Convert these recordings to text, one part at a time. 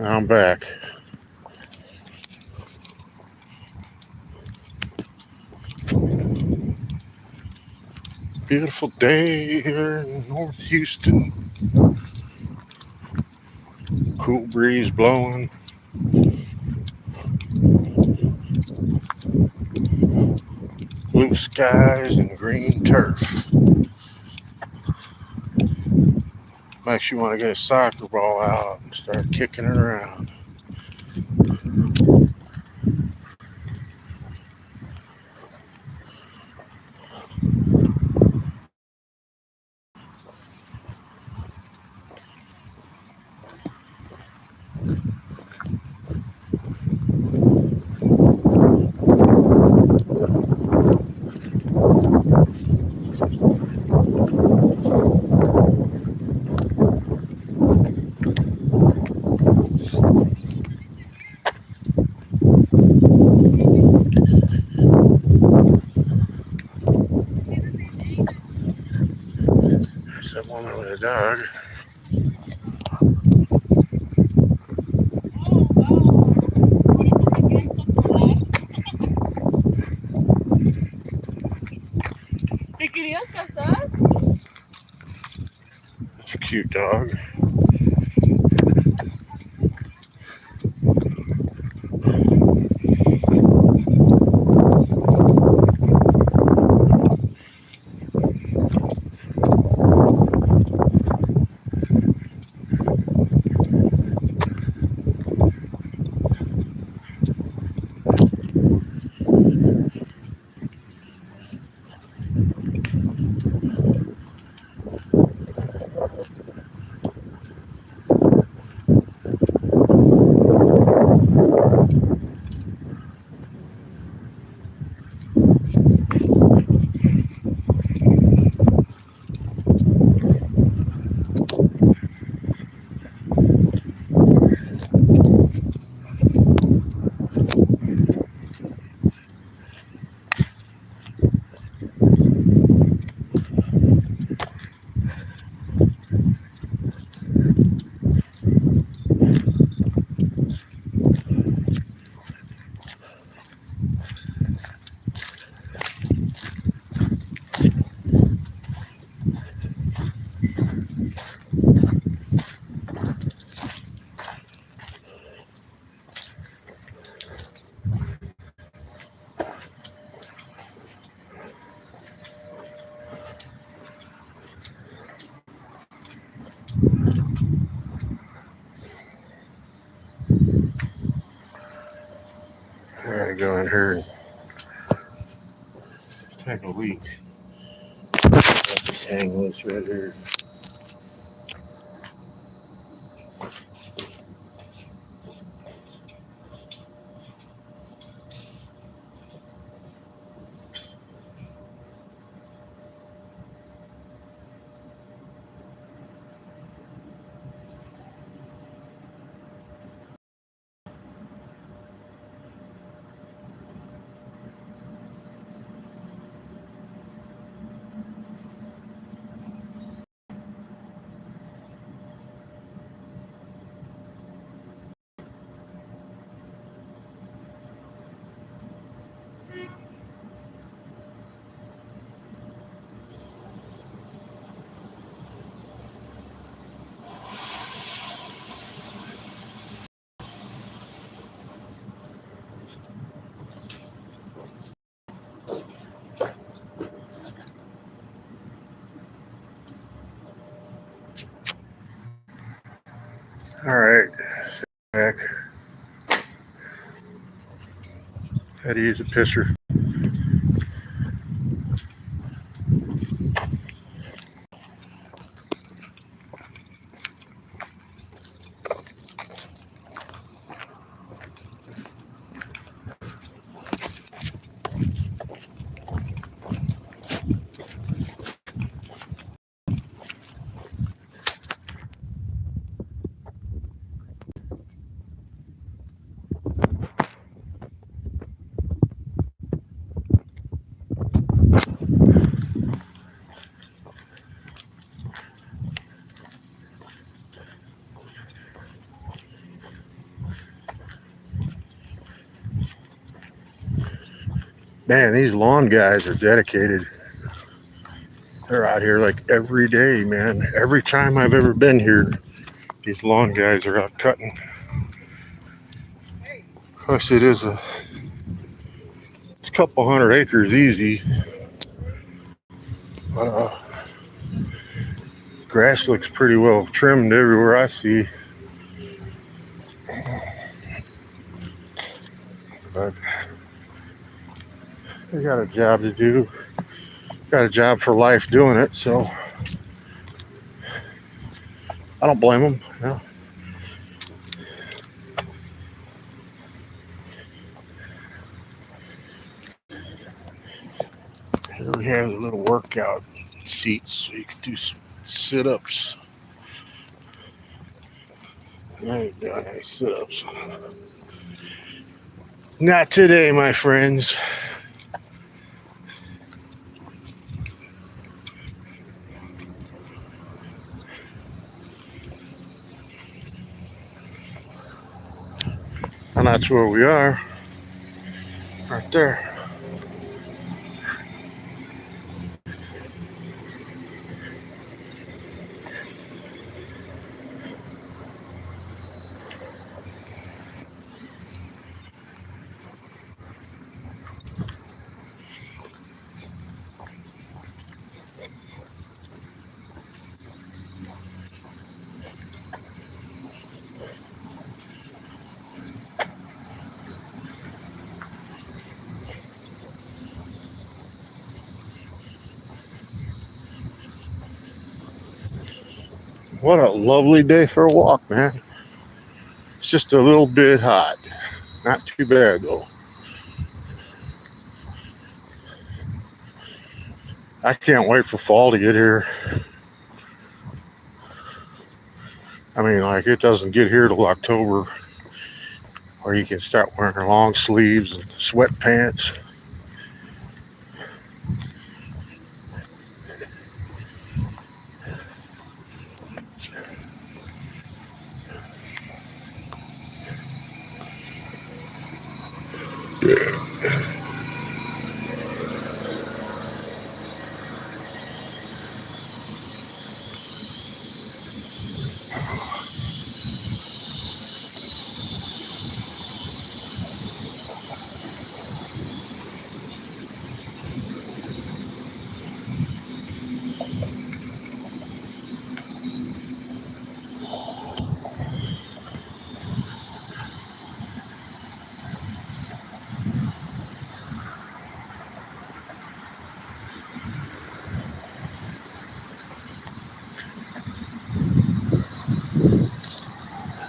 I'm back. Beautiful day here in North Houston. Cool breeze blowing. Blue skies and green turf. Makes you want to get a soccer ball out and start kicking it around. There's that woman with a dog. It's a cute dog. I gotta go in here and take a leak. Hang loose right here. All right, back. How to use a pisser. Man, these lawn guys are dedicated. They're out here like every day, man. Every time I've ever been here, these lawn guys are out cutting. Plus, it's a couple hundred acres easy. But grass looks pretty well trimmed everywhere I see. But they got a job to do. Got a job for life doing it, so I don't blame them. Yeah. Here we have the little workout seats so you can do some sit-ups. I ain't doing any sit-ups. Not today, my friends. And that's where we are. Right there. What a lovely day for a walk, man. It's just a little bit hot. Not too bad, though. I can't wait for fall to get here. I mean, like, it doesn't get here till October, where you can start wearing long sleeves and sweatpants.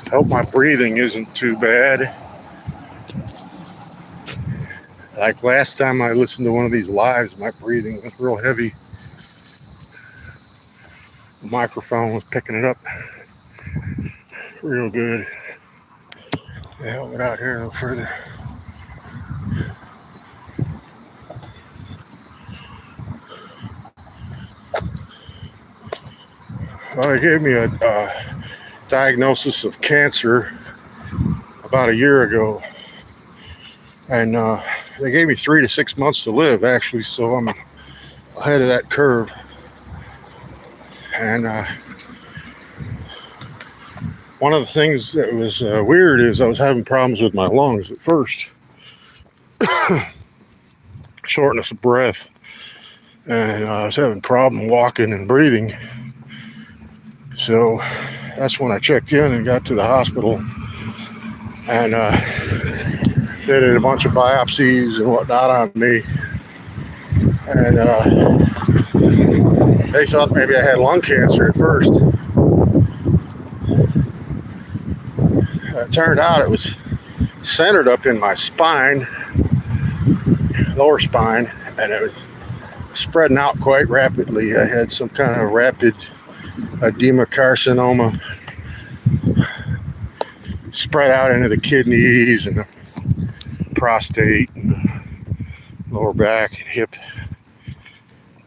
I hope my breathing isn't too bad. Like last time I listened to one of these lives, my breathing was real heavy. The microphone was picking it up real good. Yeah, I'll get out here a little further. Well, they gave me a diagnosis of cancer about a year ago. And they gave me 3 to 6 months to live, actually, so I'm ahead of that curve. And one of the things that was weird is I was having problems with my lungs at first. Shortness of breath. And I was having a problem walking and breathing. So that's when I checked in and got to the hospital. And they did a bunch of biopsies and whatnot on me. And they thought maybe I had lung cancer at first. It turned out it was centered up in my spine, lower spine, and it was spreading out quite rapidly. I had some kind of rapid edema carcinoma spread out into the kidneys and the prostate and the lower back and hip.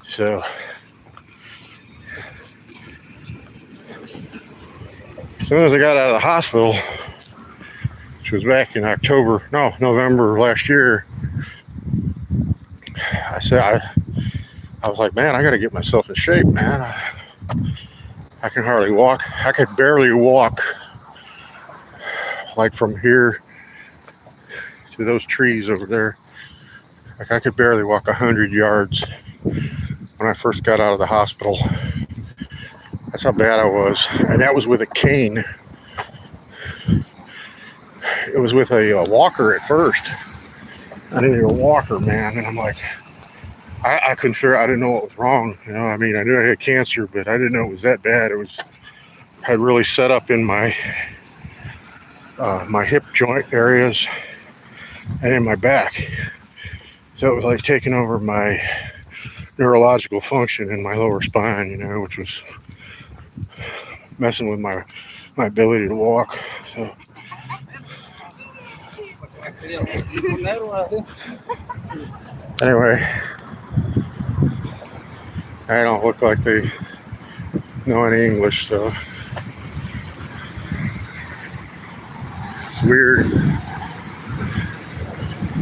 So as soon as I got out of the hospital, which was back in November last year, I was like, man, I got to get myself in shape, man. I can hardly walk. I could barely walk like from here to those trees over there. Like I could barely walk 100 yards when I first got out of the hospital. That's how bad I was. And that was with a cane. It was with a walker at first. I needed a walker, man. And I'm like, I couldn't figure, I didn't know what was wrong. You know, I mean, I knew I had cancer, but I didn't know it was that bad. It was, had really set up in my my hip joint areas and in my back. So it was like taking over my neurological function in my lower spine, you know, which was messing with my ability to walk. So anyway, I don't look like they know any English, so it's weird.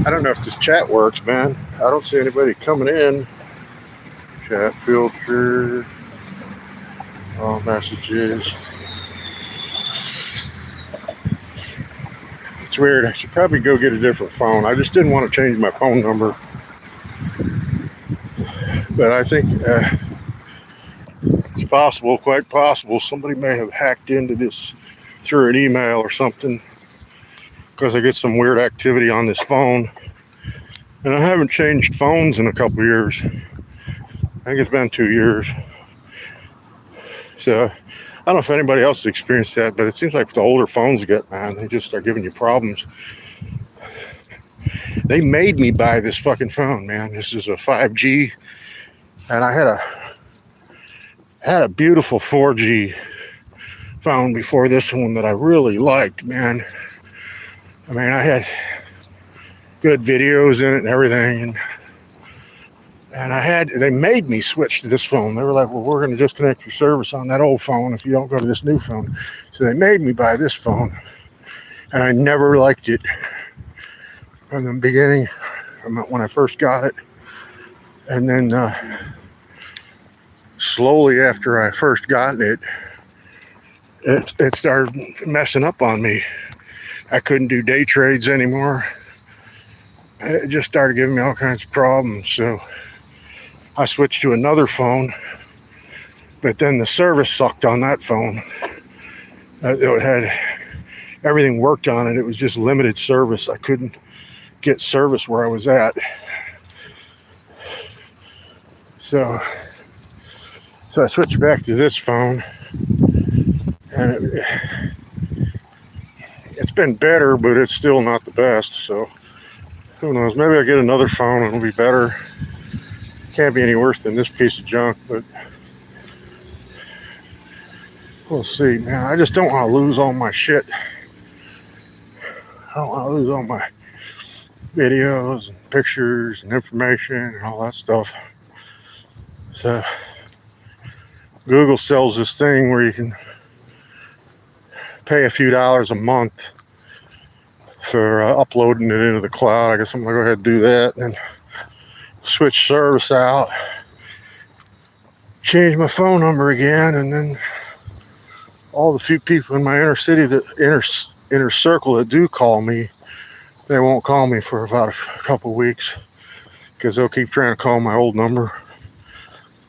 I don't know if this chat works, man. I don't see anybody coming in. Chat filter, all messages. It's weird. I should probably go get a different phone. I just didn't want to change my phone number. But I think it's possible, quite possible, somebody may have hacked into this through an email or something, because I get some weird activity on this phone. And I haven't changed phones in a couple years. I think it's been 2 years. So I don't know if anybody else has experienced that, but it seems like the older phones get, man, they just start giving you problems. They made me buy this fucking phone, man. This is a 5G, and I had a beautiful 4G phone before this one that I really liked, man. I mean, I had good videos in it and everything, and they made me switch to this phone. They were like, well, we're going to disconnect your service on that old phone if you don't go to this new phone. So they made me buy this phone, and I never liked it from the beginning, when I first got it. And then slowly after I first gotten it started messing up on me. I couldn't do day trades anymore. It just started giving me all kinds of problems. So I switched to another phone, but then the service sucked on that phone. It had everything worked on it. It was just limited service. I couldn't get service where I was at. So I switched back to this phone, and it's been better, but it's still not the best. So who knows? Maybe I'll get another phone and it'll be better. Can't be any worse than this piece of junk, but we'll see. Man, I just don't want to lose all my shit. I don't want to lose all my videos and pictures and information and all that stuff. So Google sells this thing where you can pay a few dollars a month for uploading it into the cloud. I guess I'm gonna go ahead and do that and switch service out, change my phone number again, and then all the few people in my inner city, inner circle that do call me, they won't call me for about a couple weeks because they'll keep trying to call my old number.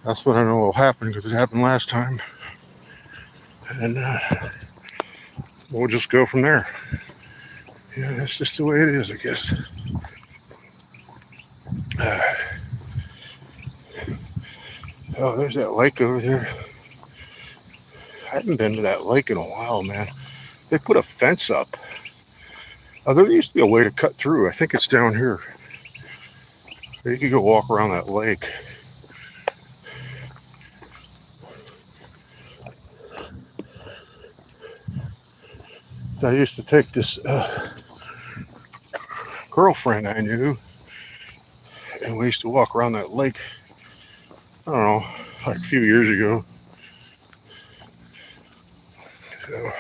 That's what I know will happen, because it happened last time. And we'll just go from there. Yeah, that's just the way it is, I guess. Oh, there's that lake over there. I haven't been to that lake in a while, man. They put a fence up. There used to be a way to cut through. I think it's down here. You could go walk around that lake. I used to take this girlfriend I knew, and we used to walk around that lake, I don't know, like a few years ago. So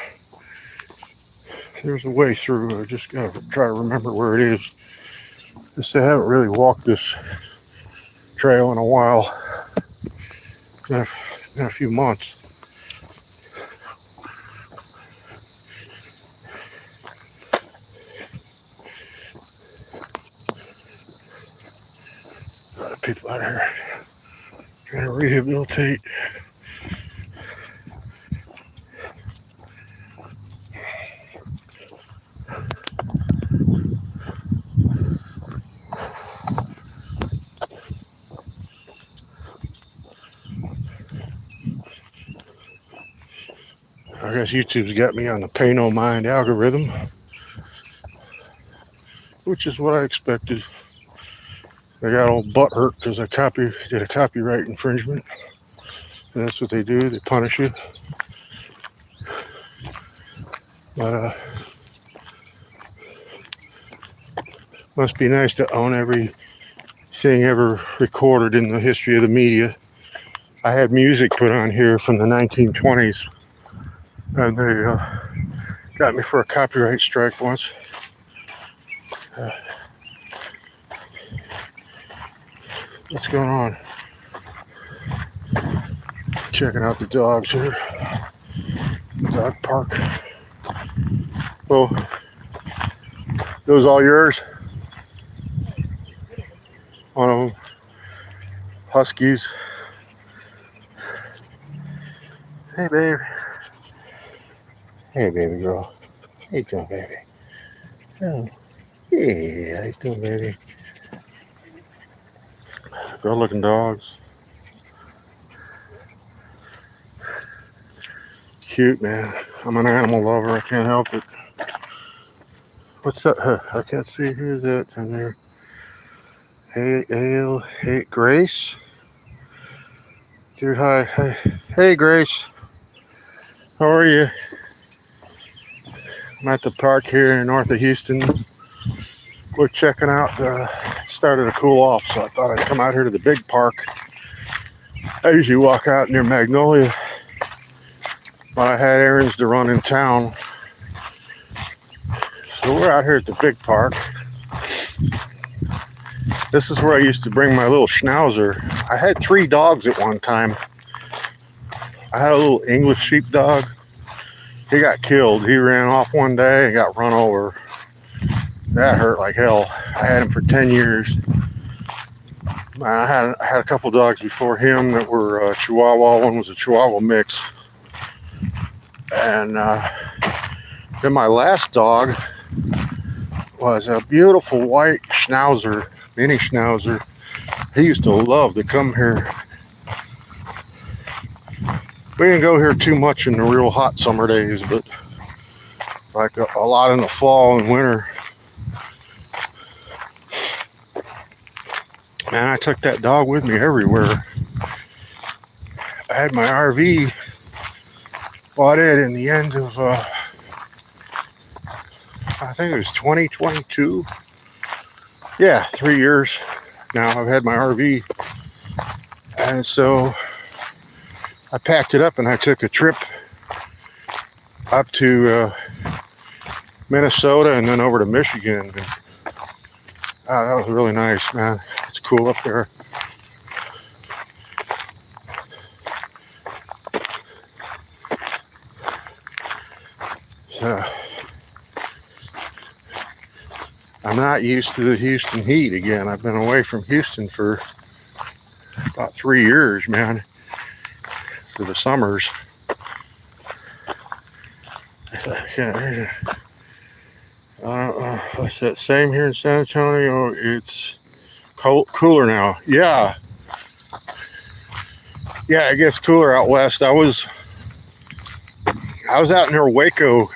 there's a way through. I just gotta try to remember where it is. Just I haven't really walked this trail in a while. In a few months. A lot of people out here trying to rehabilitate. I guess YouTube's got me on the pay no mind algorithm, which is what I expected. I got all butt hurt because I did a copyright infringement. And that's what they do, they punish you. But must be nice to own everything ever recorded in the history of the media. I had music put on here from the 1920s, and they got me for a copyright strike once. What's going on? Checking out the dogs here. Dog park. Oh, those all yours? One of them. Huskies. Hey, baby. Hey, baby girl. How you doing, baby? Oh, yeah, how you doing, baby? Good-looking dogs. Cute, man. I'm an animal lover. I can't help it. What's that? I can't see. Who's that in there? Hey, Grace. Dude, hi. Hey, Grace. How are you? I'm at the park here north of Houston. We're checking out. It started to cool off, so I thought I'd come out here to the big park. I usually walk out near Magnolia, but I had errands to run in town. So we're out here at the big park. This is where I used to bring my little schnauzer. I had 3 dogs at one time. I had a little English sheepdog. He got killed. He ran off one day and got run over. That hurt like hell. I had him for 10 years. I had a couple dogs before him that were Chihuahua. One was a Chihuahua mix. And then my last dog was a beautiful white schnauzer, mini schnauzer. He used to love to come here. We didn't go here too much in the real hot summer days, but like a lot in the fall and winter. Man, I took that dog with me everywhere. I had my RV, bought it in the end of, I think it was 2022. Yeah, 3 years now I've had my RV. And so I packed it up and I took a trip up to Minnesota and then over to Michigan. And, that was really nice, man. It's cool up there. So I'm not used to the Houston heat again. I've been away from Houston for about 3 years, man, for the summers. What's that? Same here in San Antonio. It's cooler now. Yeah, it gets cooler out west. I was out near Waco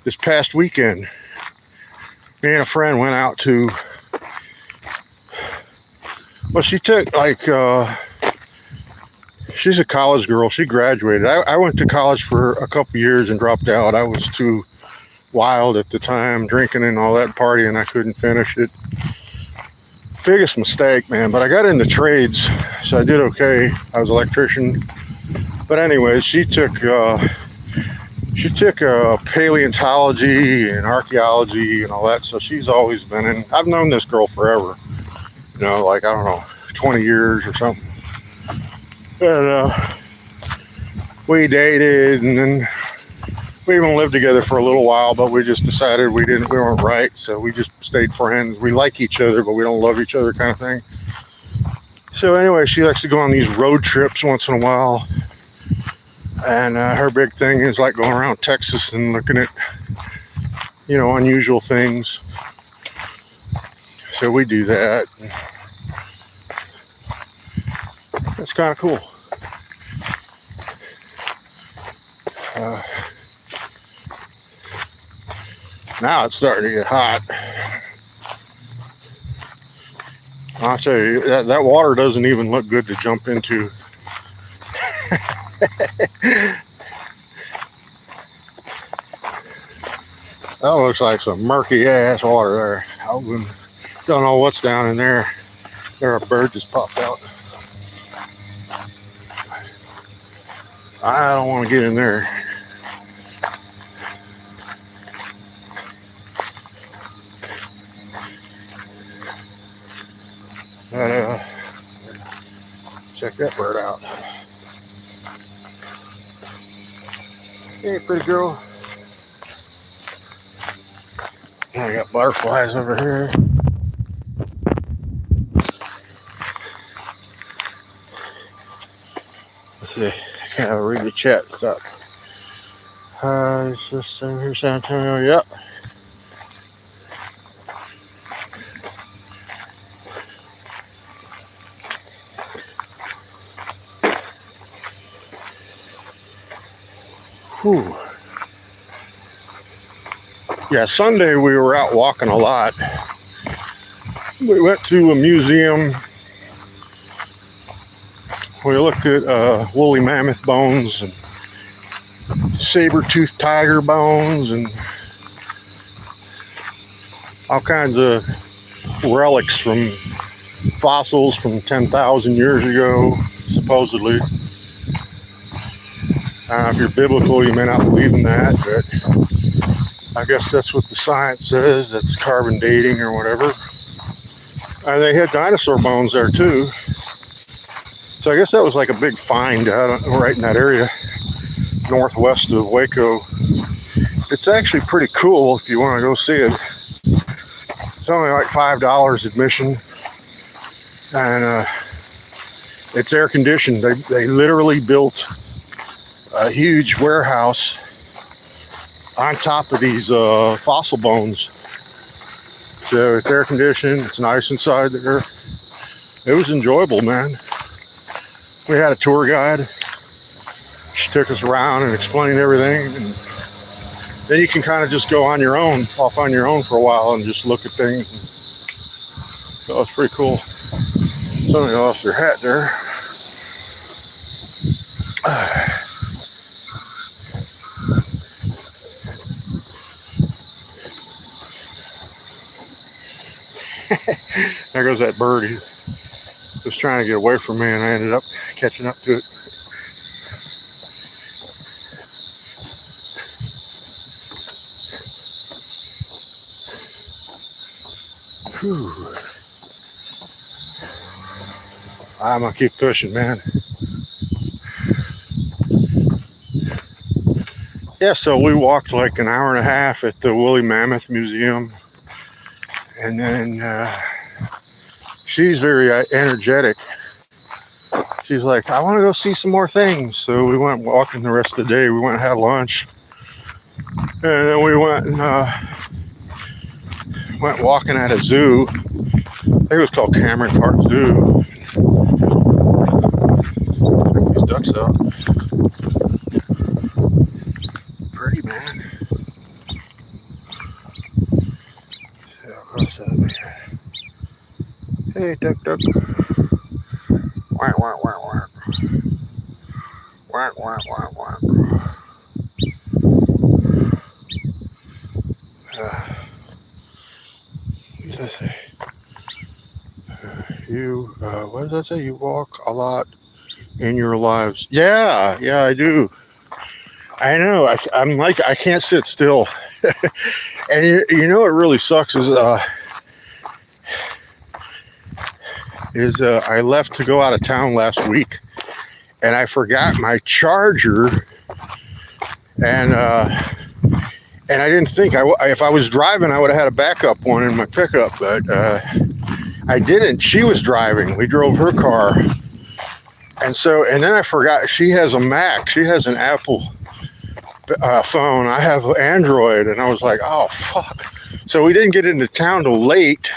this past weekend. Me and a friend went out to, well, she took she's a college girl. She graduated. I went to college for a couple years and dropped out. I was too wild at the time, drinking and all that, partying. I couldn't finish it. Biggest mistake, man. But I got into trades, so I did okay. I was an electrician. But anyways, she took paleontology and archaeology and all that. So she's always been in. I've known this girl forever. You know, like, I don't know, 20 years or something. But we dated, and then we even lived together for a little while, but we just decided we weren't right, so we just stayed friends. We like each other, but we don't love each other, kind of thing. So anyway, she likes to go on these road trips once in a while, and her big thing is like going around Texas and looking at, you know, unusual things. So we do that. That's kind of cool. Now it's starting to get hot. I'll tell you, that water doesn't even look good to jump into. That looks like some murky ass water there. I don't know what's down in there. There, a bird just popped out. I don't want to get in there. But, check that bird out. Hey, pretty girl. I got butterflies over here. Let's see. I can't read the chat stuff. Is this thing here, San Antonio? Yep. Whew. Yeah, Sunday we were out walking a lot. We went to a museum. We looked at woolly mammoth bones and saber-toothed tiger bones and all kinds of relics from fossils from 10,000 years ago, supposedly. If you're biblical, you may not believe in that, but I guess that's what the science says. That's carbon dating or whatever. And they had dinosaur bones there too. So I guess that was like a big find right in that area, northwest of Waco. It's actually pretty cool if you want to go see it. It's only like $5 admission, and it's air conditioned. They literally built a huge warehouse on top of these fossil bones. So it's air conditioned. It's nice inside there. It was enjoyable, man. We had a tour guide. She took us around and explained everything. And then you can kind of just go on your own, off on your own for a while and just look at things. So it's pretty cool. Somebody lost their hat there. There goes that bird. He was trying to get away from me, and I ended up catching up to it. Whew. I'm gonna keep pushing, man. Yeah, so we walked like an hour and a half at the Woolly Mammoth Museum, and then she's very energetic. She's like, I want to go see some more things. So we went walking the rest of the day. We went and had lunch, and then we went and went walking at a zoo. I think it was called Cameron Park Zoo. Check these ducks out. Pretty, man. Hey, duck, duck. Whack, whack, whack, whack. Whack, whack, whack, whack. What does that say? What does that say? You walk a lot in your lives. Yeah, I do. I know. I'm like, I can't sit still. And you know what really sucks is is I left to go out of town last week, and I forgot my charger, and I didn't think if I was driving, I would have had a backup one in my pickup, but I didn't. She was driving. We drove her car, and then I forgot she has a Mac. She has an Apple phone. I have Android, and I was like, oh fuck. So we didn't get into town till late,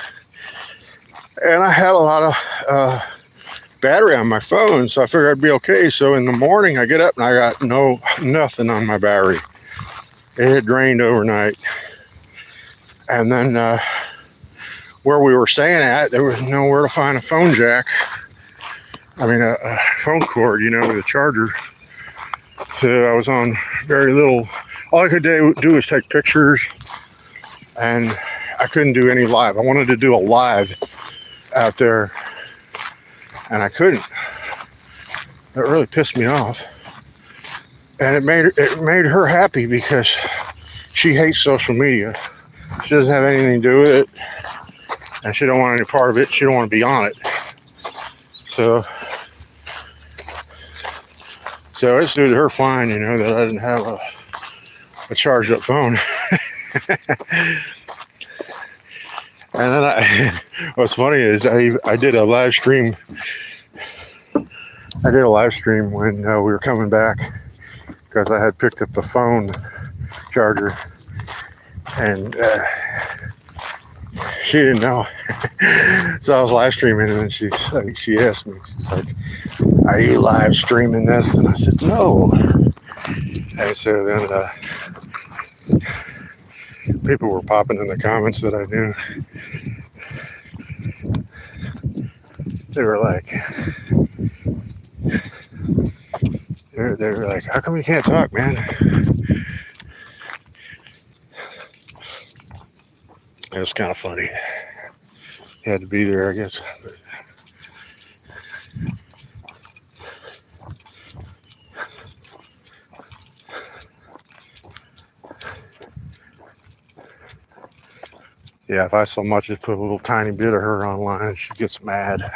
and I had a lot of battery on my phone, so I figured I'd be okay. So in the morning, I get up and I got nothing on my battery. It had drained overnight, and then where we were staying at, there was nowhere to find a phone jack. I mean, a phone cord, with a charger. So I was on very little. All I could do was take pictures, and I couldn't do any live. I wanted to do a live out there, and I couldn't. That really pissed me off, and it made her happy because she hates social media. She doesn't have anything to do with it, and she don't want any part of it. She don't want to be on it. So it suited her fine, that I didn't have a charged up phone. And then what's funny is I did a live stream. I did a live stream when we were coming back because I had picked up a phone charger, and she didn't know. So I was live streaming, and she asked me, she's like, "Are you live streaming this?" And I said, "No." And so then people were popping in the comments that I knew. They were like, "How come you can't talk, man?" It was kind of funny. You had to be there, I guess. Yeah, if I so much as put a little tiny bit of her online, she gets mad.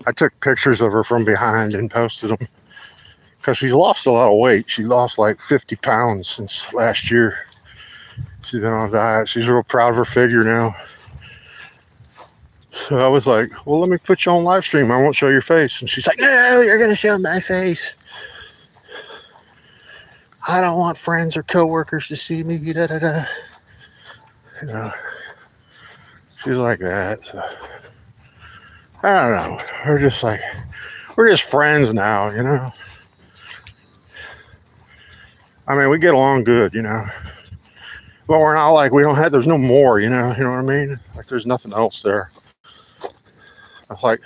I took pictures of her from behind and posted them because she's lost a lot of weight. She lost like 50 pounds since last year. She's been on a diet. She's real proud of her figure now. So I was like, well, let me put you on live stream. I won't show your face. And she's like, no, you're going to show my face. I don't want friends or coworkers to see me. Da, da, da. She's like that. So I don't know. We're just friends now, I mean, we get along good, but we're not like, there's no more, you know what I mean? Like, there's nothing else there. I was like,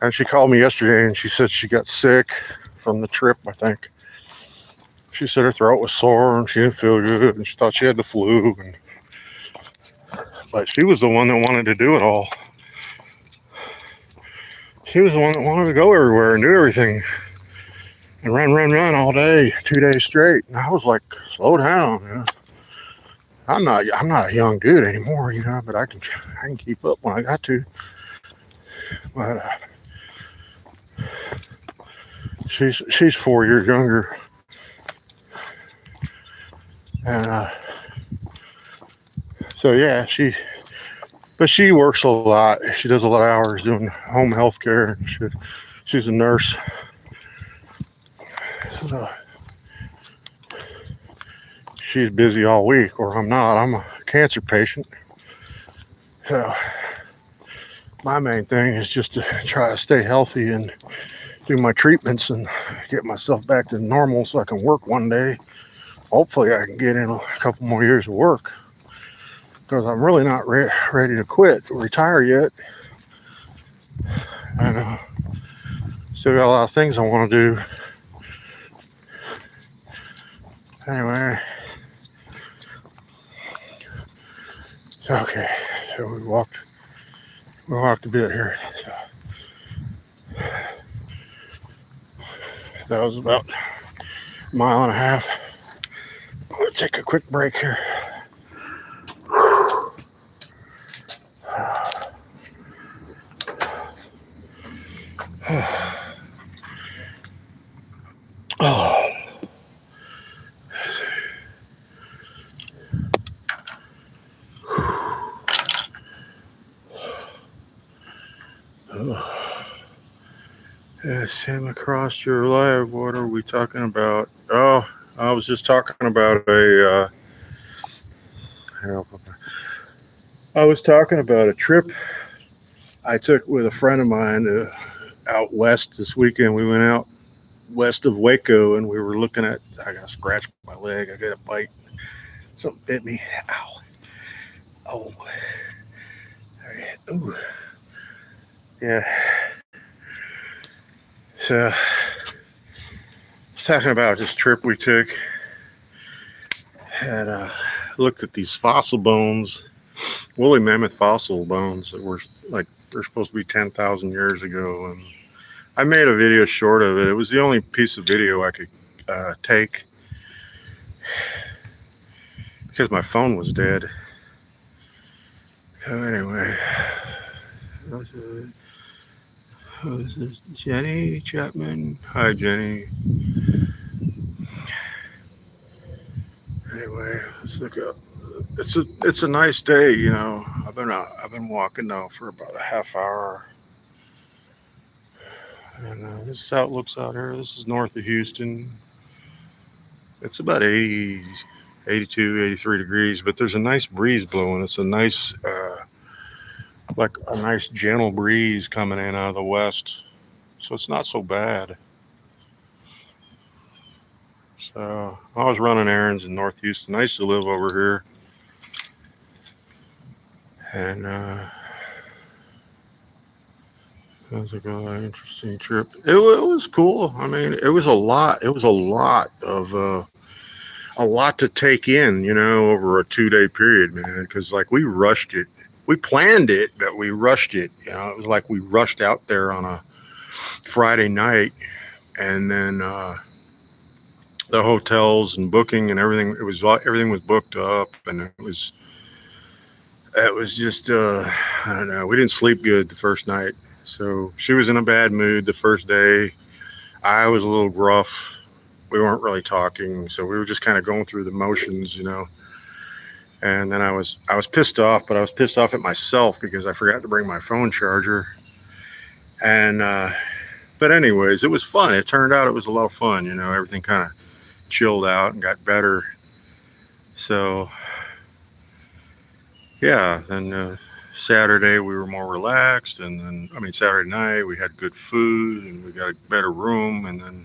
and she called me yesterday and she said she got sick from the trip, I think. She said her throat was sore and she didn't feel good and she thought she had the flu. But she was the one that wanted to do it all. She was the one that wanted to go everywhere and do everything and run all day, 2 days straight. And I was like, slow down, I'm not a young dude anymore, but I can keep up when I got to. But she's 4 years younger, and so yeah, she works a lot. She does a lot of hours doing home health care. She's a nurse. So she's busy all week, or I'm not. I'm a cancer patient. So my main thing is just to try to stay healthy and do my treatments and get myself back to normal so I can work one day. Hopefully I can get in a couple more years of work, because I'm really not ready to retire yet. And still got a lot of things I want to do. Anyway, okay, so we walked a bit here. So that was about a mile and a half. I'm gonna take a quick break here. Sam across your live. What are we talking about? Oh, I was just talking about I was talking about a trip I took with a friend of mine out west this weekend. We went out west of Waco and we were looking at. I got scratched my leg. I got a bite. Something bit me. Ow! Oh, ooh, yeah. So, I was talking about this trip we took. Had looked at these fossil bones, woolly mammoth fossil bones that were like they're supposed to be 10,000 years ago, and I made a video short of it. It was the only piece of video I could take because my phone was dead. So anyway, this is Jenny Chapman. Hi, Jenny. Anyway, let's look up. It's a nice day, you know. I've been walking now for about a half hour, and this is how it looks out here. This is north of Houston. It's about 80, 82, 83 degrees, but there's a nice breeze blowing. It's a nice, like a nice gentle breeze coming in out of the west, so it's not so bad. So I was running errands in North Houston. I used to live over here, and it was like an interesting trip. It was cool. I mean, it was a lot. It was a lot to take in, you know, over a 2 day period, man. Because like we rushed it. We planned it, but we rushed it. You know, it was like we rushed out there on a Friday night, and then the hotels and booking and everything. Everything was booked up, and it was just I don't know. We didn't sleep good the first night. So she was in a bad mood the first day. I was a little gruff. We weren't really talking, so we were just kind of going through the motions, you know. And then I was pissed off, but I was pissed off at myself because I forgot to bring my phone charger. And but anyways, it was fun. It turned out it was a lot of fun, you know. Everything kind of chilled out and got better. So yeah, then Saturday we were more relaxed, and then Saturday night we had good food and we got a better room, and then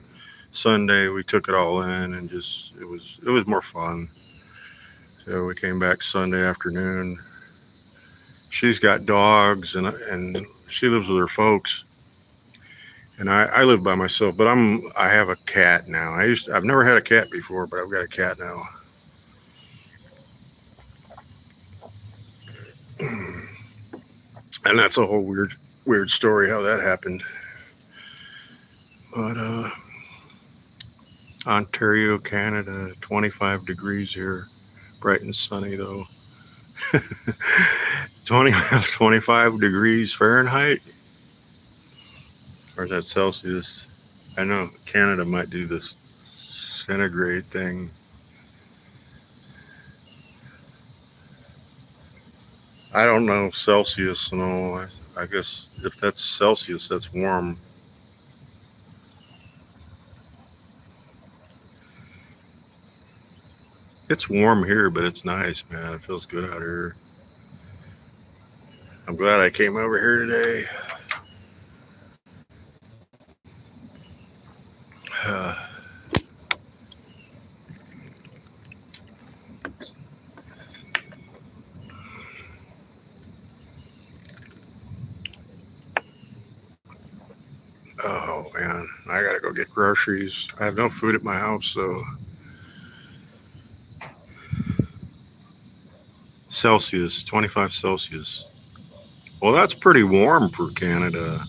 Sunday we took it all in and just it was more fun. So we came back Sunday afternoon. She's got dogs and she lives with her folks, and I live by myself. But I have a cat now. I've never had a cat before, but I've got a cat now. And that's a whole weird story how that happened. But Ontario, Canada, 25 degrees here, bright and sunny though. 25 degrees Fahrenheit, or is that Celsius? I know Canada might do this centigrade thing. I don't know Celsius, no. I guess if that's Celsius, that's warm. It's warm here, but it's nice, man. It feels good out here. I'm glad I came over here today. Oh man, I gotta go get groceries. I have no food at my house, so Celsius, 25 Celsius. Well, that's pretty warm for Canada.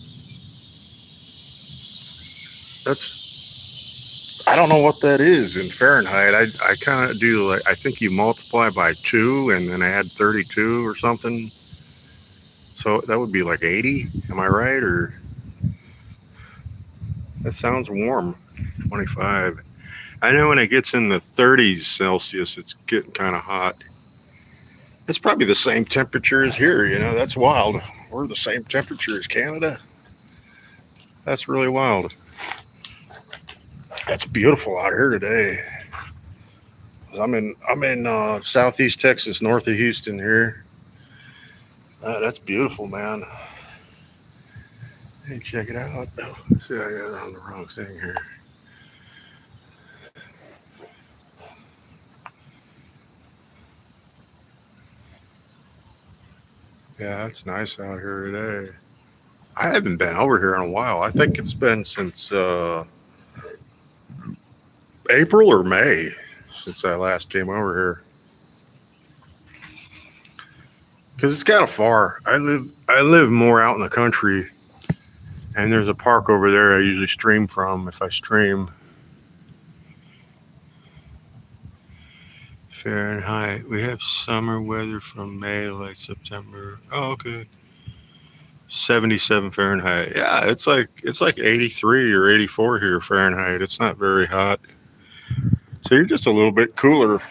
I don't know what that is in Fahrenheit. I kind of do like, I think you multiply by 2 and then add 32 or something. So that would be like 80. Am I right? Or that sounds warm. 25. I know when it gets in the 30s Celsius, it's getting kind of hot. It's probably the same temperature as here, you know. That's wild. We're the same temperature as Canada. That's really wild. It's beautiful out here today. I'm in southeast Texas, north of Houston here. That's beautiful, man. Hey, check it out. Oh, see, I got it on the wrong thing here. Yeah, it's nice out here today. I haven't been over here in a while. I think it's been since April or May since I last came over here. Because it's kind of far. I live more out in the country, and there's a park over there I usually stream from if I stream. Fahrenheit. We have summer weather from May to late September. Oh, okay. 77 Fahrenheit. Yeah, it's like 83 or 84 here Fahrenheit. It's not very hot. So you're just a little bit cooler.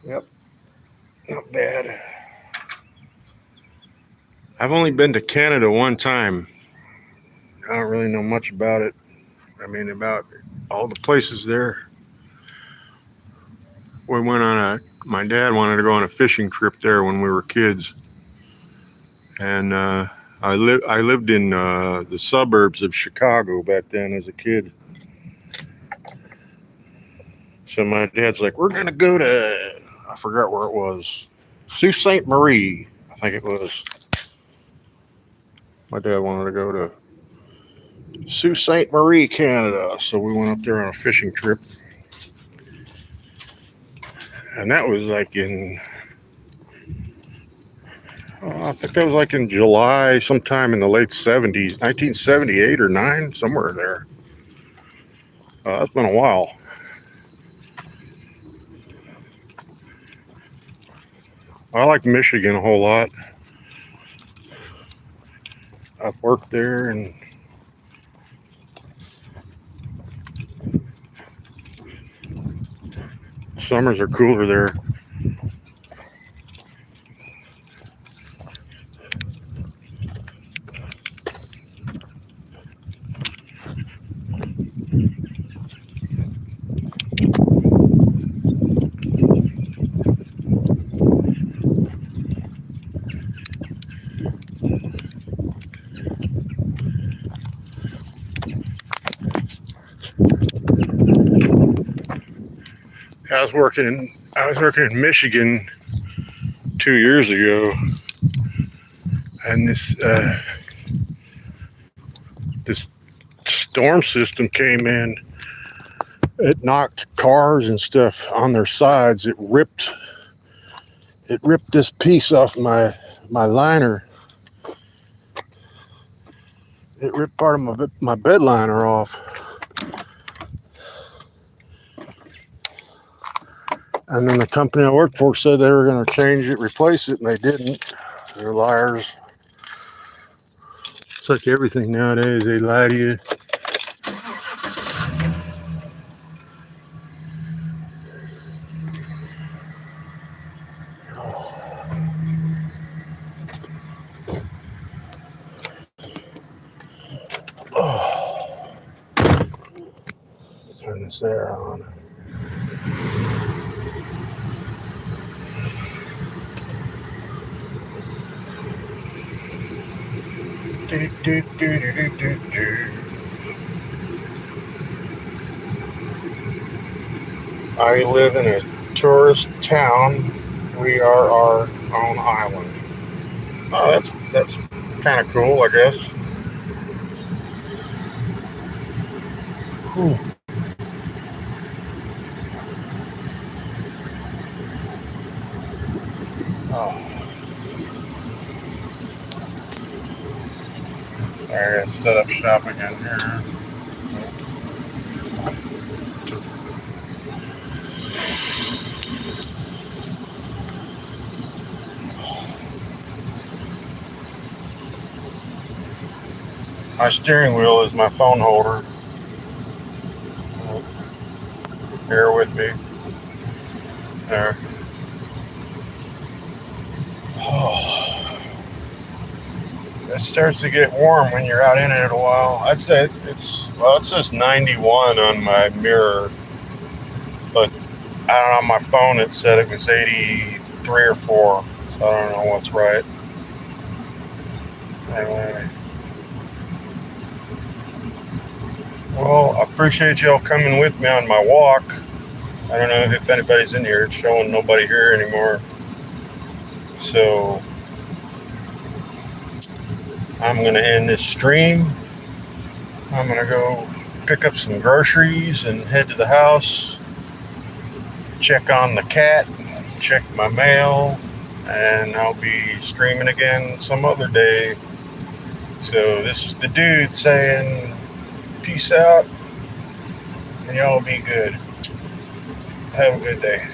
Yep. Not bad. I've only been to Canada one time. I don't really know much about it. I mean, about all the places there. We went on my dad wanted to go on a fishing trip there when we were kids. And I lived in the suburbs of Chicago back then as a kid. So my dad's like, we're going to go to, I forgot where it was, Sault Ste. Marie, I think it was. My dad wanted to go to Sault Ste. Marie, Canada. So we went up there on a fishing trip. And that was like in, I think that was like in July, sometime in the late 70s, 1978 or 9, somewhere there. That's been a while. I like Michigan a whole lot. I've worked there, and summers are cooler there. I was working in Michigan 2 years ago, and this storm system came in. It knocked cars and stuff on their sides. It ripped this piece off my liner. It ripped part of my bed liner off. And then the company I worked for said they were going to change it, replace it, and they didn't. They're liars. It's like everything nowadays, they lie to you. Oh, turn this air on. I live in a tourist town. We are our own island. Oh, that's kind of cool, I guess. Whew. Oh, I gotta set up shop again here. My steering wheel is my phone holder. Bear with me. There. Oh, it starts to get warm when you're out in it a while. I'd say it says 91 on my mirror, but I don't know, on my phone it said it was 83 or 4. So I don't know what's right. Anyway. Well, I appreciate y'all coming with me on my walk. I don't know if anybody's in here. It's showing nobody here anymore. So I'm going to end this stream. I'm going to go pick up some groceries and head to the house, check on the cat, check my mail, and I'll be streaming again some other day. So this is the dude saying peace out, and y'all be good. Have a good day.